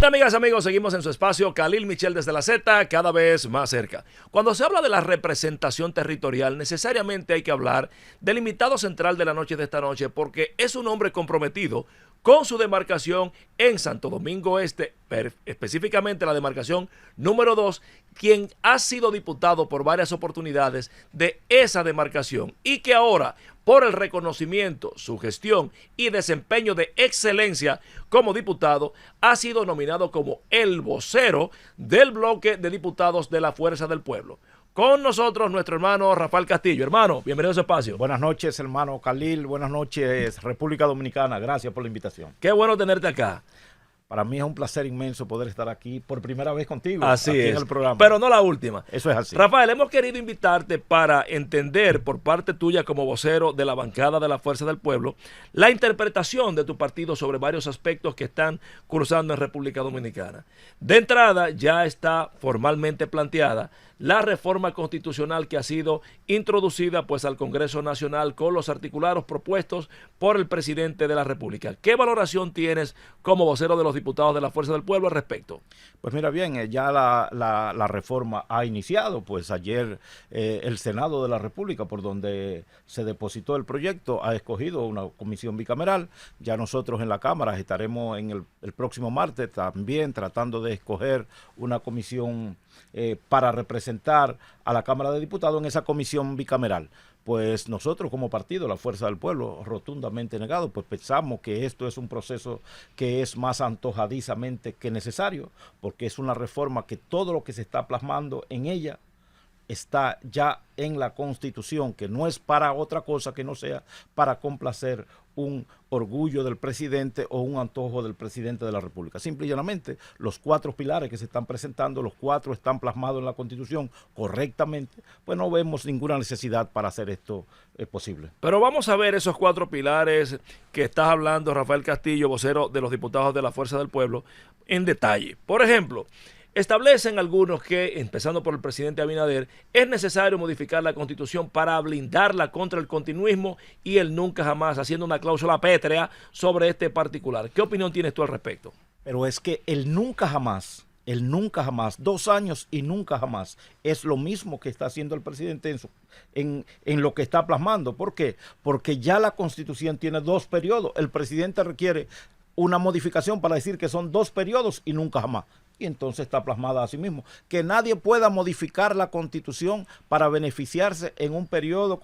Bien, amigas, amigos, seguimos en su espacio Khalil Michel desde la Z, cada vez más cerca. Cuando se habla de la representación territorial, necesariamente hay que hablar del invitado central de la noche de esta noche, porque es un hombre comprometido con su demarcación en Santo Domingo Este, específicamente la demarcación número 2, quien ha sido diputado por varias oportunidades de esa demarcación y que ahora, por el reconocimiento, su gestión y desempeño de excelencia como diputado, ha sido nominado como el vocero del bloque de diputados de la Fuerza del Pueblo. Con nosotros nuestro hermano Rafael Castillo. Hermano, bienvenido a su espacio. Buenas noches, hermano Khalil. Buenas noches, República Dominicana. Gracias por la invitación. Qué bueno tenerte acá. Para mí es un placer inmenso poder estar aquí por primera vez contigo. Así aquí es, en el programa. pero no la última. Eso es así. Rafael, hemos querido invitarte para entender por parte tuya como vocero de la bancada de la Fuerza del Pueblo la interpretación de tu partido sobre varios aspectos que están cursando en República Dominicana. De entrada, ya está formalmente planteada la reforma constitucional que ha sido introducida pues al Congreso Nacional con los articulados propuestos por el presidente de la República. ¿Qué valoración tienes como vocero de los diputados de la Fuerza del Pueblo al respecto? Pues mira bien, ya la reforma ha iniciado, pues ayer el Senado de la República, por donde se depositó el proyecto, ha escogido una comisión bicameral. Ya nosotros en la Cámara estaremos en el próximo martes también tratando de escoger una comisión para representar a la Cámara de Diputados en esa comisión bicameral. Pues nosotros como partido, la Fuerza del Pueblo, rotundamente negado, pues pensamos que esto es un proceso que es más antojadizamente que necesario, porque es una reforma que todo lo que se está plasmando en ella está ya en la Constitución, que no es para otra cosa que no sea para complacer un orgullo del presidente o un antojo del presidente de la República. Simple y llanamente, los 4 pilares que se están presentando, los 4 están plasmados en la Constitución correctamente, pues no vemos ninguna necesidad para hacer esto posible. Pero vamos a ver esos 4 pilares que estás hablando, Rafael Castillo, vocero de los diputados de la Fuerza del Pueblo, en detalle. Por ejemplo, establecen algunos que, empezando por el presidente Abinader, es necesario modificar la Constitución para blindarla contra el continuismo y el nunca jamás, haciendo una cláusula pétrea sobre este particular. ¿Qué opinión tienes tú al respecto? Pero es que el nunca jamás, 2 años y nunca jamás, es lo mismo que está haciendo el presidente en lo que está plasmando. ¿Por qué? Porque ya la Constitución tiene 2 periodos. El presidente requiere una modificación para decir que son 2 periodos y nunca jamás. Y entonces está plasmada así mismo. Que nadie pueda modificar la Constitución para beneficiarse en un periodo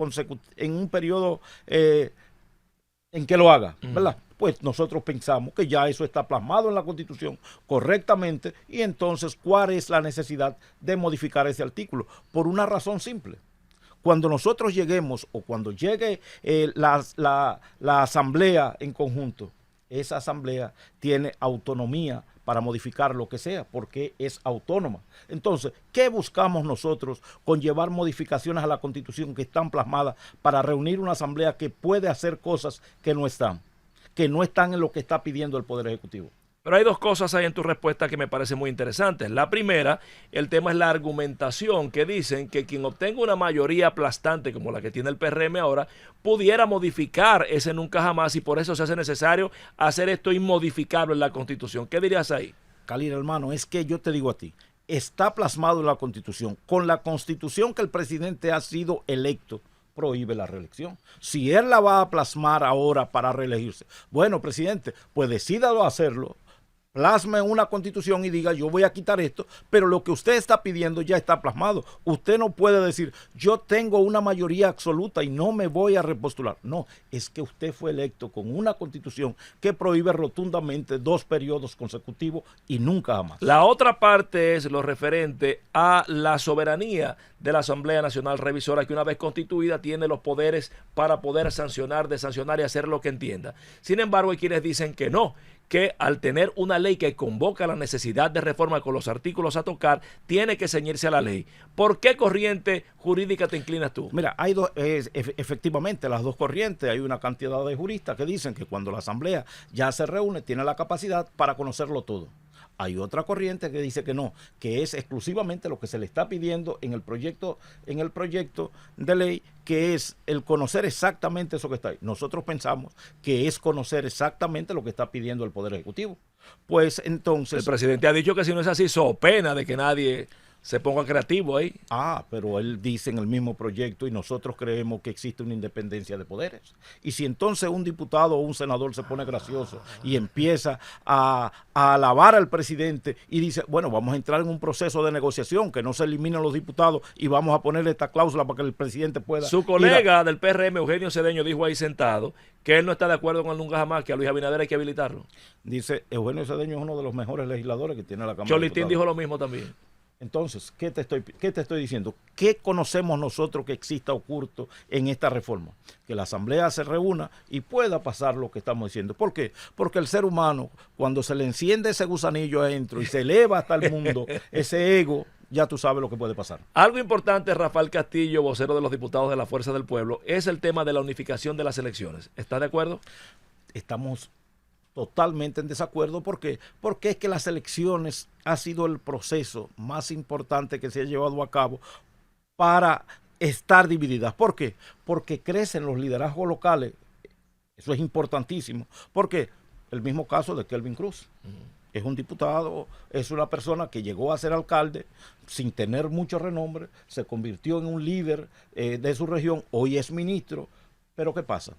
en que lo haga, ¿verdad? Pues nosotros pensamos que ya eso está plasmado en la Constitución correctamente y entonces, ¿cuál es la necesidad de modificar ese artículo? Por una razón simple. Cuando nosotros lleguemos o cuando llegue la asamblea en conjunto, esa asamblea tiene autonomía para modificar lo que sea, porque es autónoma. Entonces, ¿qué buscamos nosotros con llevar modificaciones a la Constitución que están plasmadas para reunir una asamblea que puede hacer cosas que no están en lo que está pidiendo el Poder Ejecutivo? Pero hay 2 cosas ahí en tu respuesta que me parecen muy interesantes. La primera, el tema es la argumentación que dicen que quien obtenga una mayoría aplastante como la que tiene el PRM ahora, pudiera modificar ese nunca jamás y por eso se hace necesario hacer esto inmodificable en la Constitución. ¿Qué dirías ahí? Khalil, hermano, es que yo te digo a ti, está plasmado en la Constitución. Con la Constitución que el presidente ha sido electo, prohíbe la reelección. Si él la va a plasmar ahora para reelegirse, bueno, presidente, pues decídalo hacerlo. Plasme una Constitución y diga, yo voy a quitar esto, pero lo que usted está pidiendo ya está plasmado. Usted no puede decir, yo tengo una mayoría absoluta y no me voy a repostular. No, es que usted fue electo con una Constitución que prohíbe rotundamente 2 periodos consecutivos y nunca jamás. La otra parte es lo referente a la soberanía de la Asamblea Nacional Revisora, que una vez constituida tiene los poderes para poder sancionar, desancionar y hacer lo que entienda. Sin embargo, hay quienes dicen que no, que al tener una ley que convoca la necesidad de reforma con los artículos a tocar, tiene que ceñirse a la ley. ¿Por qué corriente jurídica te inclinas tú? Mira, hay efectivamente las 2 corrientes. Hay una cantidad de juristas que dicen que cuando la Asamblea ya se reúne, tiene la capacidad para conocerlo todo. Hay otra corriente que dice que no, que es exclusivamente lo que se le está pidiendo en el proyecto de ley, que es el conocer exactamente eso que está ahí. Nosotros pensamos que es conocer exactamente lo que está pidiendo el Poder Ejecutivo. Pues El entonces, presidente ha dicho que si no es así, so pena de que nadie se ponga creativo ahí. pero él dice en el mismo proyecto y nosotros creemos que existe una independencia de poderes. Y si entonces un diputado o un senador se pone gracioso y empieza a alabar al presidente y dice, bueno, vamos a entrar en un proceso de negociación, que no se eliminen los diputados y vamos a ponerle esta cláusula para que el presidente pueda... Su colega del PRM, Eugenio Cedeño, dijo ahí sentado que él no está de acuerdo con el nunca jamás, que a Luis Abinader hay que habilitarlo. Dice, Eugenio Cedeño es uno de los mejores legisladores que tiene la Cámara de Cholitín Diputados. dijo lo mismo también. Entonces, ¿qué te estoy diciendo? ¿Qué conocemos nosotros que exista oculto en esta reforma? Que la Asamblea se reúna y pueda pasar lo que estamos diciendo. ¿Por qué? Porque el ser humano, cuando se le enciende ese gusanillo adentro y se eleva hasta el mundo, ese ego, ya tú sabes lo que puede pasar. Algo importante, Rafael Castillo, vocero de los diputados de la Fuerza del Pueblo, es el tema de la unificación de las elecciones. ¿Está de acuerdo? Estamos totalmente en desacuerdo. ¿Por qué? Porque es que las elecciones ha sido el proceso más importante que se ha llevado a cabo para estar divididas. ¿Por qué? Porque crecen los liderazgos locales. Eso es importantísimo. ¿Por qué? El mismo caso de Kelvin Cruz. Es un diputado, es una persona que llegó a ser alcalde sin tener mucho renombre, se convirtió en un líder de su región, hoy es ministro. Pero ¿qué pasa?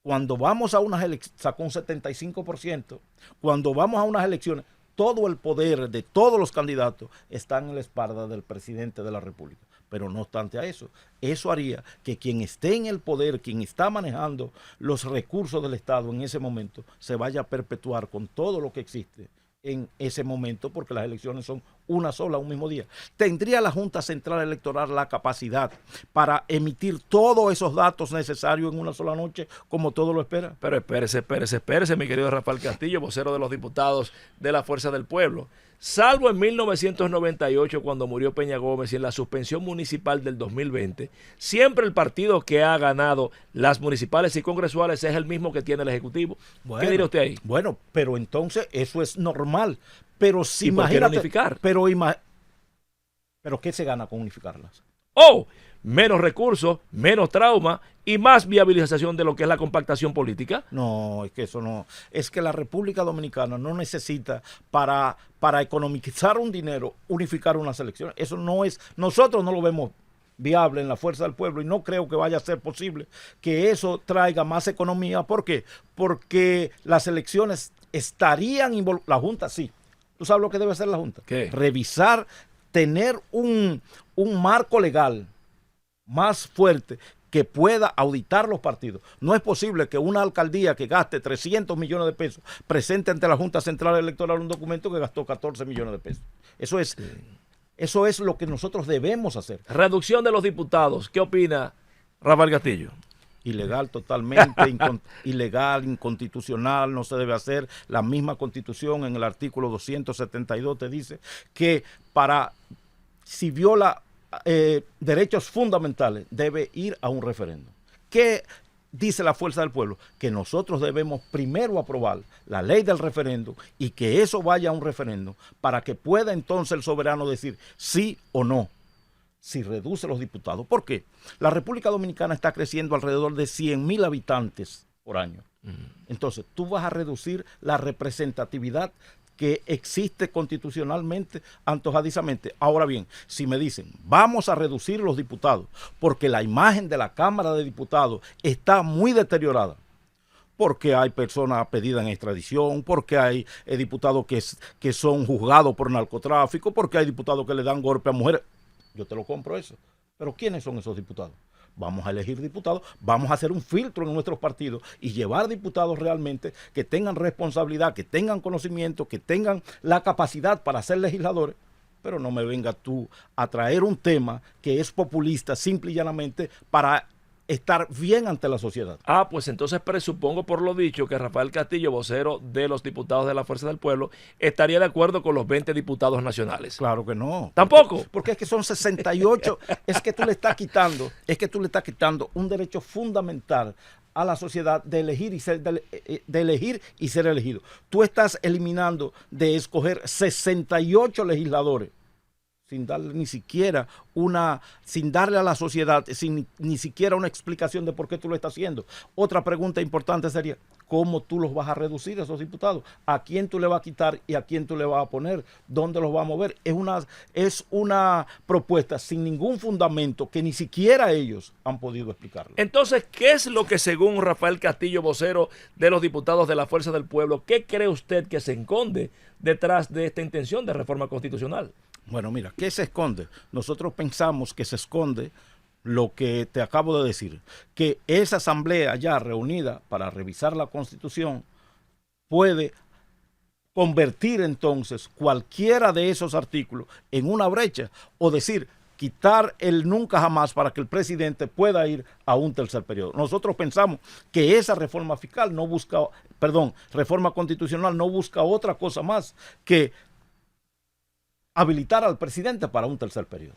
Cuando vamos a unas elecciones, sacó un 75%, cuando vamos a unas elecciones, todo el poder de todos los candidatos está en la espalda del presidente de la República. Pero no obstante a eso, eso haría que quien esté en el poder, quien está manejando los recursos del Estado en ese momento, se vaya a perpetuar con todo lo que existe en ese momento, porque las elecciones son una sola, un mismo día. ¿Tendría la Junta Central Electoral la capacidad para emitir todos esos datos necesarios en una sola noche, como todo lo espera? Pero espérese, mi querido Rafael Castillo, vocero de los diputados de la Fuerza del Pueblo. Salvo en 1998, cuando murió Peña Gómez, y en la suspensión municipal del 2020, siempre el partido que ha ganado las municipales y congresuales es el mismo que tiene el Ejecutivo. ¿Qué dirá usted ahí? Bueno, pero entonces eso es normal. Pero si ¿Y por qué no imagínate, unificar? Pero ¿qué se gana con unificarlas? ¡Oh! Menos recursos, menos trauma y más viabilización de lo que es la compactación política. No, es que eso no. Es que la República Dominicana no necesita para economizar un dinero, unificar unas elecciones. Eso no es, nosotros no lo vemos viable en la Fuerza del Pueblo y no creo que vaya a ser posible que eso traiga más economía. ¿Por qué? Porque las elecciones estarían involucradas. La Junta sí. ¿Tú sabes lo que debe hacer la Junta? ¿Qué? Revisar, tener un marco legal más fuerte que pueda auditar los partidos. No es posible que una alcaldía que gaste 300 millones de pesos presente ante la Junta Central Electoral un documento que gastó 14 millones de pesos. Eso es lo que nosotros debemos hacer. Reducción de los diputados. ¿Qué opina Rafael Castillo? Ilegal totalmente, ilegal, inconstitucional, no se debe hacer. La misma Constitución en el artículo 272 te dice que si viola derechos fundamentales, debe ir a un referéndum. ¿Qué dice la Fuerza del Pueblo? Que nosotros debemos primero aprobar la ley del referéndum y que eso vaya a un referéndum para que pueda entonces el soberano decir sí o no. Si reduce los diputados. ¿Por qué? La República Dominicana está creciendo alrededor de 100,000 habitantes por año. Entonces, tú vas a reducir la representatividad que existe constitucionalmente antojadizamente. Ahora bien, si me dicen, vamos a reducir los diputados porque la imagen de la Cámara de Diputados está muy deteriorada, porque hay personas pedidas en extradición, porque hay diputados que son juzgados por narcotráfico, porque hay diputados que le dan golpe a mujeres. Yo te lo compro eso. Pero ¿quiénes son esos diputados? Vamos a elegir diputados, vamos a hacer un filtro en nuestros partidos y llevar diputados realmente que tengan responsabilidad, que tengan conocimiento, que tengan la capacidad para ser legisladores. Pero no me vengas tú a traer un tema que es populista simple y llanamente para estar bien ante la sociedad. Pues entonces presupongo por lo dicho que Rafael Castillo, vocero de los diputados de la Fuerza del Pueblo, estaría de acuerdo con los 20 diputados nacionales. Claro que no. ¿Tampoco? Porque es que son 68, es que tú le estás quitando un derecho fundamental a la sociedad de elegir y ser elegido. Tú estás eliminando de escoger 68 legisladores sin darle ni siquiera sin darle a la sociedad ni siquiera una explicación de por qué tú lo estás haciendo. Otra pregunta importante sería, cómo tú los vas a reducir, esos diputados, a quién tú le vas a quitar y a quién tú le vas a poner, dónde los vas a mover. Es una propuesta sin ningún fundamento que ni siquiera ellos han podido explicarlo. Entonces, ¿qué es lo que según Rafael Castillo, vocero de los diputados de la Fuerza del Pueblo, qué cree usted que se esconde detrás de esta intención de reforma constitucional? Bueno, mira, ¿qué se esconde? Nosotros pensamos que se esconde lo que te acabo de decir, que esa asamblea ya reunida para revisar la Constitución puede convertir entonces cualquiera de esos artículos en una brecha o decir, quitar el nunca jamás para que el presidente pueda ir a un tercer periodo. Nosotros pensamos que esa reforma fiscal no busca, reforma constitucional no busca otra cosa más que habilitar al presidente para un tercer periodo.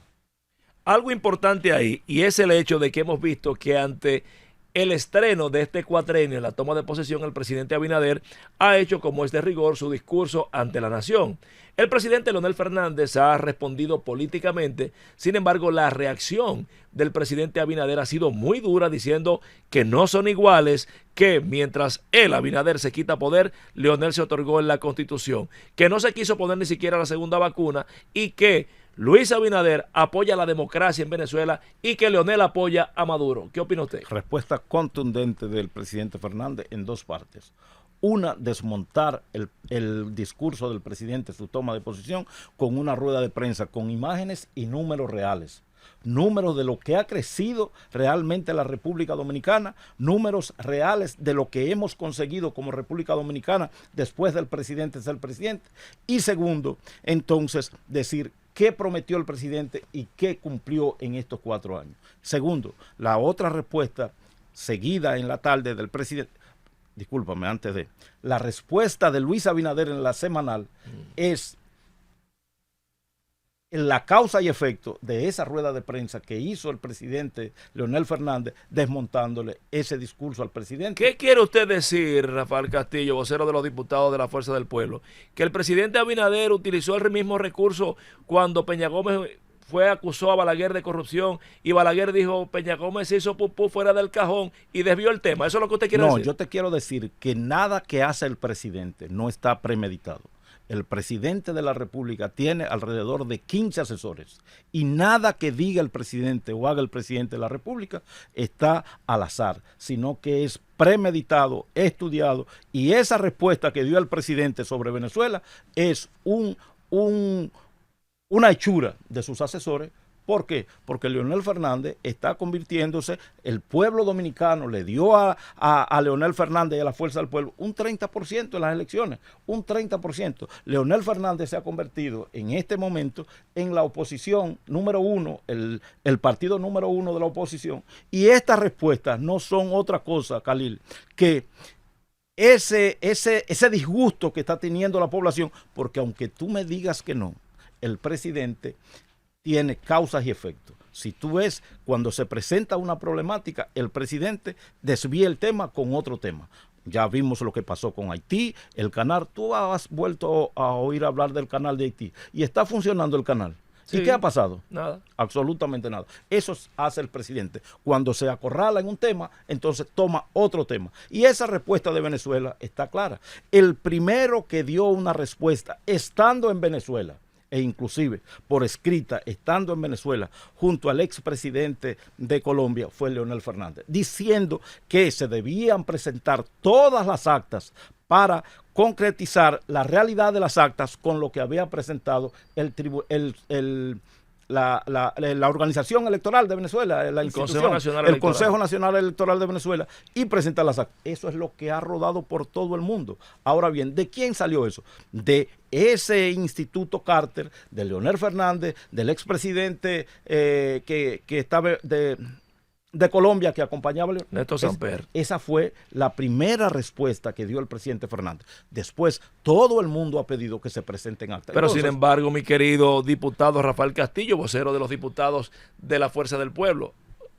Algo importante ahí, y es el hecho de que hemos visto que ante el estreno de este cuatrenio, en la toma de posesión, el presidente Abinader ha hecho como es de rigor su discurso ante la nación. El presidente Leonel Fernández ha respondido políticamente, sin embargo la reacción del presidente Abinader ha sido muy dura, diciendo que no son iguales, que mientras él, Abinader, se quita poder, Leonel se otorgó en la Constitución, que no se quiso poner ni siquiera la segunda vacuna y que Luis Abinader apoya la democracia en Venezuela y que Leonel apoya a Maduro. ¿Qué opina usted? Respuesta contundente del presidente Fernández en dos partes. Una, desmontar el discurso del presidente, su toma de posición, con una rueda de prensa, con imágenes y números reales. Números de lo que ha crecido realmente la República Dominicana, números reales de lo que hemos conseguido como República Dominicana después del presidente ser presidente. Y segundo, entonces, decir qué prometió el presidente y qué cumplió en estos 4 años. Segundo, la otra respuesta seguida en la tarde del presidente, discúlpame, antes de, la respuesta de Luis Abinader en la semanal es la causa y efecto de esa rueda de prensa que hizo el presidente Leonel Fernández desmontándole ese discurso al presidente. ¿Qué quiere usted decir, Rafael Castillo, vocero de los diputados de la Fuerza del Pueblo? Que el presidente Abinader utilizó el mismo recurso cuando Peña Gómez acusó a Balaguer de corrupción y Balaguer dijo, Peña Gómez se hizo pupú fuera del cajón y desvió el tema. ¿Eso es lo que usted quiere decir? No, yo te quiero decir que nada que hace el presidente no está premeditado. El presidente de la República tiene alrededor de 15 asesores y nada que diga el presidente o haga el presidente de la República está al azar, sino que es premeditado, estudiado, y esa respuesta que dio el presidente sobre Venezuela es una hechura de sus asesores. ¿Por qué? Porque Leonel Fernández está convirtiéndose, el pueblo dominicano le dio a Leonel Fernández y a la Fuerza del Pueblo un 30% en las elecciones, un 30%. Leonel Fernández se ha convertido en este momento en la oposición número uno, el partido número uno de la oposición. Y estas respuestas no son otra cosa, Khalil, que ese disgusto que está teniendo la población, porque aunque tú me digas que no, el presidente tiene causas y efectos. Si tú ves, cuando se presenta una problemática, el presidente desvía el tema con otro tema. Ya vimos lo que pasó con Haití, el canal. Tú has vuelto a oír hablar del canal de Haití y está funcionando el canal. Sí. ¿Y qué ha pasado? Nada. Absolutamente nada. Eso hace el presidente. Cuando se acorrala en un tema, entonces toma otro tema. Y esa respuesta de Venezuela está clara. El primero que dio una respuesta estando en Venezuela, e inclusive por escrita, estando en Venezuela, junto al expresidente de Colombia, fue Leonel Fernández, diciendo que se debían presentar todas las actas para concretizar la realidad de las actas con lo que había presentado la organización electoral de Venezuela, la institución, el Consejo Nacional Electoral de Venezuela, y presentar las actas. Eso es lo que ha rodado por todo el mundo. Ahora bien, ¿de quién salió eso? De ese Instituto Carter, de Leonel Fernández, del expresidente que estaba de Colombia, que acompañaba a Néstor Samper. Esa fue la primera respuesta que dio el presidente Fernández. Después, todo el mundo ha pedido que se presenten actas. Pero entonces, sin embargo, mi querido diputado Rafael Castillo, vocero de los diputados de la Fuerza del Pueblo,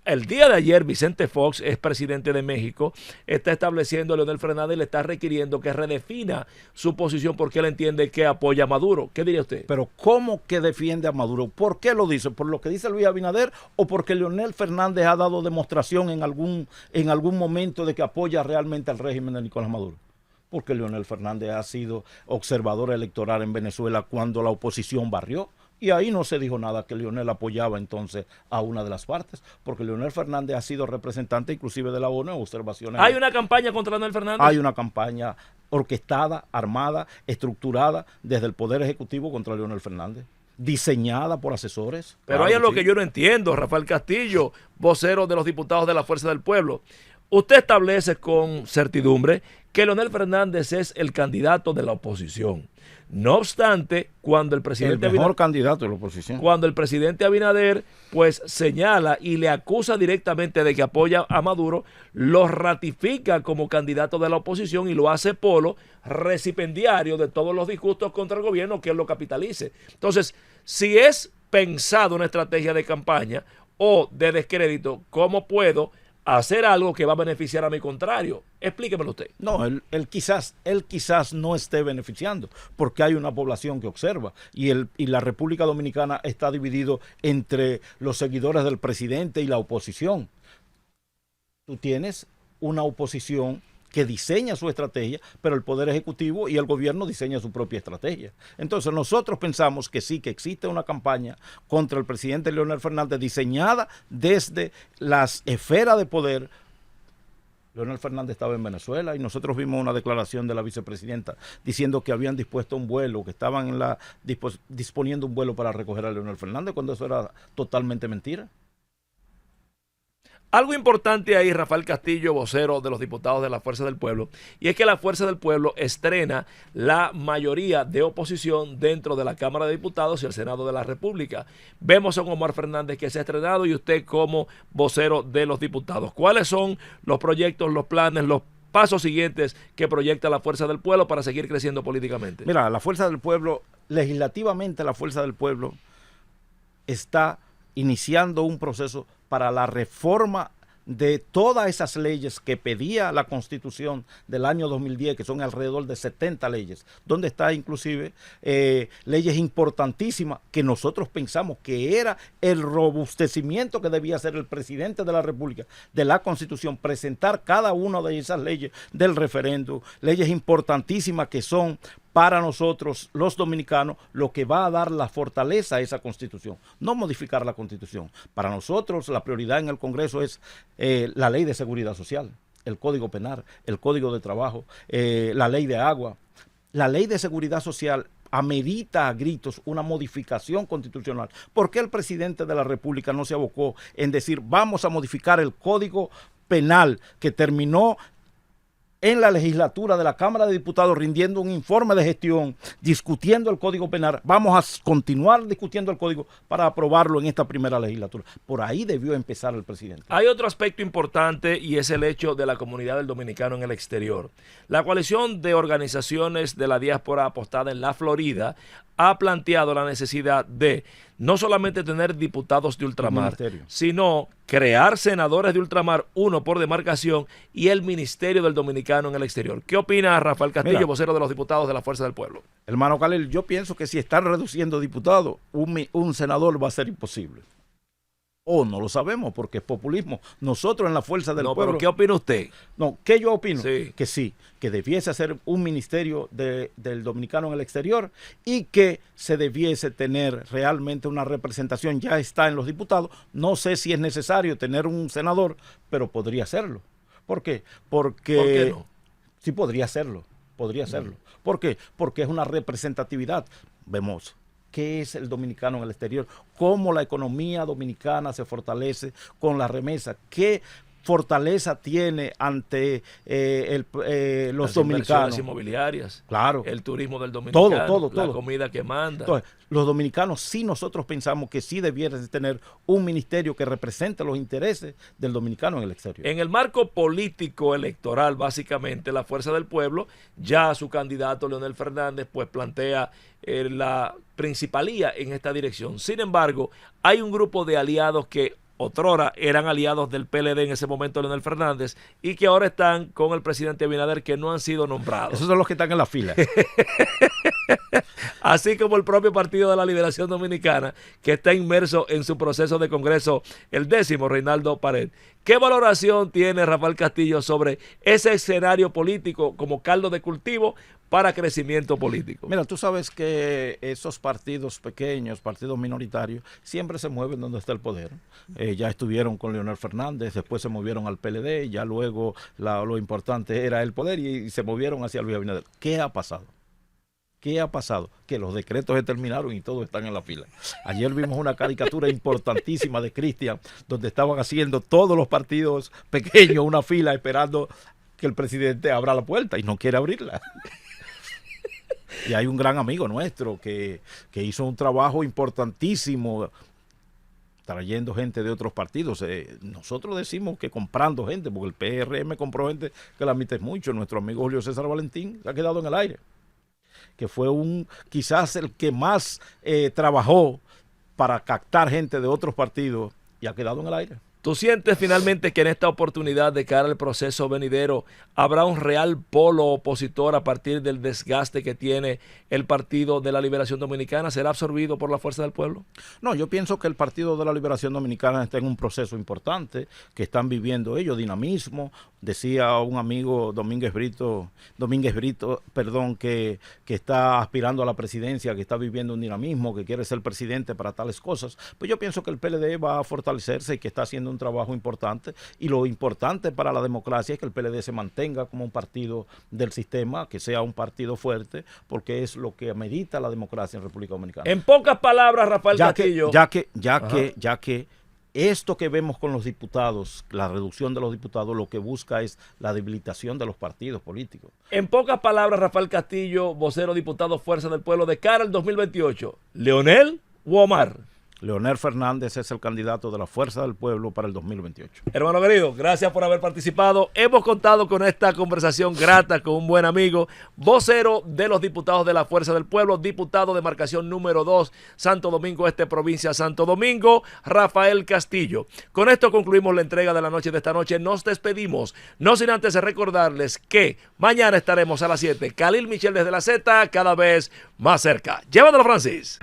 El día de ayer, Vicente Fox, expresidente de México, está estableciendo a Leonel Fernández y le está requiriendo que redefina su posición porque él entiende que apoya a Maduro. ¿Qué diría usted? Pero ¿cómo que defiende a Maduro? ¿Por qué lo dice? ¿Por lo que dice Luis Abinader o porque Leonel Fernández ha dado demostración en algún momento de que apoya realmente al régimen de Nicolás Maduro? Porque Leonel Fernández ha sido observador electoral en Venezuela cuando la oposición barrió. Y ahí no se dijo nada que Leonel apoyaba entonces a una de las partes, porque Leonel Fernández ha sido representante inclusive de la ONU en observaciones. ¿Hay una campaña contra Leonel Fernández? Hay una campaña orquestada, armada, estructurada desde el Poder Ejecutivo contra Leonel Fernández, diseñada por asesores. Pero hay algo que yo no entiendo, Rafael Castillo, vocero de los diputados de la Fuerza del Pueblo. Usted establece con certidumbre que Leonel Fernández es el candidato de la oposición. No obstante, cuando el presidente candidato de la oposición. Cuando el presidente Abinader pues señala y le acusa directamente de que apoya a Maduro, lo ratifica como candidato de la oposición y lo hace polo recipendiario de todos los disgustos contra el gobierno que él lo capitalice. Entonces, si es pensado una estrategia de campaña o de descrédito, ¿cómo puedo hacer algo que va a beneficiar a mi contrario? Explíquemelo usted. No, él quizás no esté beneficiando, porque hay una población que observa y la República Dominicana está dividido entre los seguidores del presidente y la oposición. Tú tienes una oposición que diseña su estrategia, pero el Poder Ejecutivo y el gobierno diseñan su propia estrategia. Entonces nosotros pensamos que sí, que existe una campaña contra el presidente Leonel Fernández diseñada desde las esferas de poder. Leonel Fernández estaba en Venezuela y nosotros vimos una declaración de la vicepresidenta diciendo que habían dispuesto un vuelo, que estaban disponiendo un vuelo para recoger a Leonel Fernández, cuando eso era totalmente mentira. Algo importante ahí, Rafael Castillo, vocero de los diputados de la Fuerza del Pueblo, y es que la Fuerza del Pueblo estrena la mayoría de oposición dentro de la Cámara de Diputados y el Senado de la República. Vemos a Omar Fernández que se ha estrenado y usted como vocero de los diputados. ¿Cuáles son los proyectos, los planes, los pasos siguientes que proyecta la Fuerza del Pueblo para seguir creciendo políticamente? Mira, la Fuerza del Pueblo, legislativamente la Fuerza del Pueblo está iniciando un proceso para la reforma de todas esas leyes que pedía la Constitución del año 2010, que son alrededor de 70 leyes, donde está inclusive leyes importantísimas que nosotros pensamos que era el robustecimiento que debía hacer el presidente de la República de la Constitución, presentar cada una de esas leyes del referéndum, leyes importantísimas que son para nosotros los dominicanos lo que va a dar la fortaleza a esa Constitución, no modificar la Constitución. Para nosotros la prioridad en el Congreso es la ley de seguridad social, el Código Penal, el Código de Trabajo, la ley de agua. La ley de seguridad social amerita a gritos una modificación constitucional. ¿Por qué el presidente de la República no se abocó en decir vamos a modificar el Código Penal que terminó en la legislatura de la Cámara de Diputados rindiendo un informe de gestión, discutiendo el Código Penal? Vamos a continuar discutiendo el Código para aprobarlo en esta primera legislatura. Por ahí debió empezar el presidente. Hay otro aspecto importante y es el hecho de la comunidad del dominicano en el exterior. La coalición de organizaciones de la diáspora apostada en la Florida ha planteado la necesidad de no solamente tener diputados de ultramar, sino crear senadores de ultramar, uno por demarcación, y el Ministerio del Dominicano en el exterior. ¿Qué opina Rafael Castillo, vocero de los diputados de la Fuerza del Pueblo? Hermano Khalil, yo pienso que si están reduciendo diputados, un senador va a ser imposible. O no lo sabemos porque es populismo. Nosotros en la Fuerza del Pueblo... ¿Pero qué opina usted? No, ¿qué yo opino? Sí. Que sí, que debiese ser un ministerio del dominicano en el exterior y que se debiese tener realmente una representación. Ya está en los diputados. No sé si es necesario tener un senador, pero podría hacerlo. ¿Por qué? Porque... ¿Por qué no? Sí, podría hacerlo. Podría hacerlo. ¿Por qué? Porque es una representatividad. Vemos qué es el dominicano en el exterior, cómo la economía dominicana se fortalece con la remesa, qué fortaleza tiene ante los dominicanos. Inmobiliarias, claro, el turismo del dominicano, todo. La comida que manda. Entonces, los dominicanos sí, nosotros pensamos que sí debiera tener un ministerio que represente los intereses del dominicano en el exterior. En el marco político electoral, básicamente, la Fuerza del Pueblo, ya su candidato Leonel Fernández, pues plantea la principalía en esta dirección. Sin embargo, hay un grupo de aliados que otrora eran aliados del PLD en ese momento, Leonel Fernández, y que ahora están con el presidente Abinader, que no han sido nombrados. Esos son los que están en la fila. Así como el propio Partido de la Liberación Dominicana, que está inmerso en su proceso de congreso, el 10º, Reinaldo Pared. ¿Qué valoración tiene Rafael Castillo sobre ese escenario político como caldo de cultivo para crecimiento político? Mira, tú sabes que esos partidos pequeños, partidos minoritarios, siempre se mueven donde está el poder. Ya estuvieron con Leonel Fernández, después se movieron al PLD, ya luego lo importante era el poder y se movieron hacia Luis Abinader. ¿Qué ha pasado? ¿Qué ha pasado? Que los decretos se terminaron y todos están en la fila. Ayer vimos una caricatura importantísima de Cristian, donde estaban haciendo todos los partidos pequeños una fila esperando que el presidente abra la puerta y no quiere abrirla. Y hay un gran amigo nuestro que hizo un trabajo importantísimo trayendo gente de otros partidos. Nosotros decimos que comprando gente, porque el PRM compró gente que la admite mucho. Nuestro amigo Julio César Valentín se ha quedado en el aire, que fue quizás el que más trabajó para captar gente de otros partidos y ha quedado en el aire. ¿Tú sientes finalmente que en esta oportunidad de cara al proceso venidero habrá un real polo opositor a partir del desgaste que tiene el Partido de la Liberación Dominicana? ¿Será absorbido por la fuerza del pueblo? No, yo pienso que el Partido de la Liberación Dominicana está en un proceso importante, que están viviendo ellos dinamismo. Decía un amigo, Domínguez Brito, que está aspirando a la presidencia, que está viviendo un dinamismo, que quiere ser presidente para tales cosas. Pues yo pienso que el PLD va a fortalecerse y que está haciendo un trabajo importante, y lo importante para la democracia es que el PLD se mantenga como un partido del sistema, que sea un partido fuerte, porque es lo que amerita la democracia en República Dominicana. En pocas palabras, Rafael Castillo. Ya que esto que vemos con los diputados, la reducción de los diputados, lo que busca es la debilitación de los partidos políticos. En pocas palabras, Rafael Castillo, vocero diputado Fuerza del Pueblo, de cara al 2028, ¿Leonel o Omar? Leonel Fernández es el candidato de la Fuerza del Pueblo para el 2028. Hermano querido, gracias por haber participado. Hemos contado con esta conversación grata con un buen amigo, vocero de los diputados de la Fuerza del Pueblo, diputado de marcación número 2, Santo Domingo Este, provincia Santo Domingo, Rafael Castillo. Con esto concluimos la entrega de la noche de esta noche. Nos despedimos, no sin antes recordarles que mañana estaremos a las 7. Khalil Michel desde la Z, cada vez más cerca. Llévatelo, Francis.